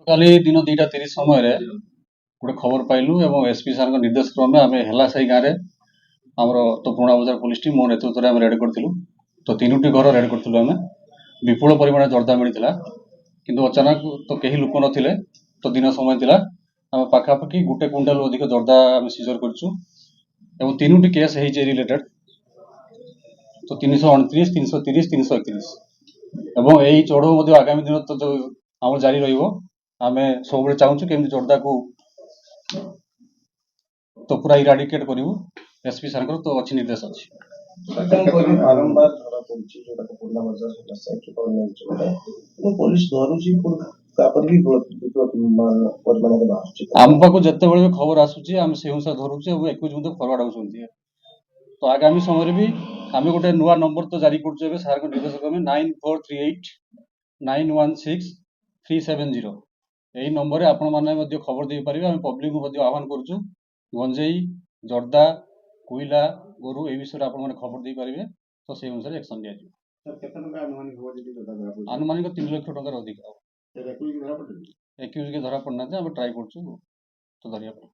କାଲି ଦିନ 2ଟା 30 ସମୟରେ ଗୋଟେ ଖବର ପାଇଲୁ ଏବଂ ଏସ୍ପି ସାର୍ଙ୍କ ନିର୍ଦ୍ଦେଶ କ୍ରମେ ଆମେ ହେଲାସାହି ଗାଁରେ ଆମର ତ ପୁରୁଣା ବଜାର ପୋଲିସ ଟିମ୍ ମୋ ନେତୃତ୍ୱରେ ଆମେ ରେଡ୍ କରିଥିଲୁ। ତ 3ଟି ଘର ରେଡ୍ କରିଥିଲୁ ଆମେ। ବିପୁଳ ପରିମାଣରେ ଜର୍ଦା ମିଳିଥିଲା, କିନ୍ତୁ ଅଚାନକ ତ କେହି ଲୋକ ନଥିଲେ, ତ ଦିନ ସମୟ ଥିଲା। ଆମେ ପାଖାପାଖି 1 କୁଇଣ୍ଟାଲ ଅଧିକ ଜର୍ଦା ଆମେ ସିଜର କରିଛୁ ଏବଂ 3ଟି କେସ୍ ହେଇଛି ରିଲେଟେଡ୍। ତ 329, 330, 331 ଏବଂ ଏହି ଚଢ଼ଉ ମଧ୍ୟ ଆଗାମୀ ଦିନ ତ ଯୋଉ ଆମର ଜାରି ରହିବ। ଆମେ ସବୁବେଳେ ଚାହୁଁଛୁ କେମିତି ଜର୍ଦାକୁ ତ ପୁରା ଇରାଡିକେଟ୍ କରିବୁ। ଏସ୍ପି ସାର୍ଙ୍କର ତ ଅଛି ନିର୍ଦ୍ଦେଶ ଅଛି। ବାରମ୍ବାର ଧରା ପଡୁଛି ଯୋଉଟାକୁ ପୁରୁଣା ବଜାର ପୋଲିସ ଧରୁଛି ତାପରେ ବି ପରିମାଣରେ ବାହାରୁଛି। ଆମ ପାଖକୁ ଯେତେବେଳେ ବି ଖବର ଆସୁଛି ଆମେ ସେଇ ଅନୁସାରେ ଧରୁଛୁ ଏବଂ 21 ମଧ୍ୟ ଫରୱାର୍ଡ ହେଉଛନ୍ତି। ତ ଆଗାମୀ ସମୟରେ ବି ଆମେ ଗୋଟେ ନୂଆ ନମ୍ବର ତ ଜାରି କରୁଛୁ ଏବେ ସାର୍ଙ୍କ ନିର୍ଦ୍ଦେଶ କ୍ରମେ 9438916370। ଏହି ନମ୍ବରରେ ଆପଣମାନେ ମଧ୍ୟ ଖବର ଦେଇପାରିବେ। ଆମେ ପବ୍ଲିକକୁ ମଧ୍ୟ ଆହ୍ୱାନ କରୁଛୁ, ଗଞ୍ଜେଇ, ଜର୍ଦା, କୋଇଲା, ଗୋରୁ ଏ ବିଷୟରେ ଆପଣମାନେ ଖବର ଦେଇପାରିବେ, ତ ସେଇ ଅନୁସାରେ ଆକ୍ସନ୍ ନିଆଯିବ। ଆନୁମାନିକ 3 ଲକ୍ଷ ଟଙ୍କାର ଅଧିକ ହେବ। ଏକ୍ୟୁଜ୍ ଧରା ପଡ଼ିନାହାନ୍ତି, ଆମେ ଟ୍ରାଏ କରୁଛୁ ତ ଧରିବା ପାଇଁ।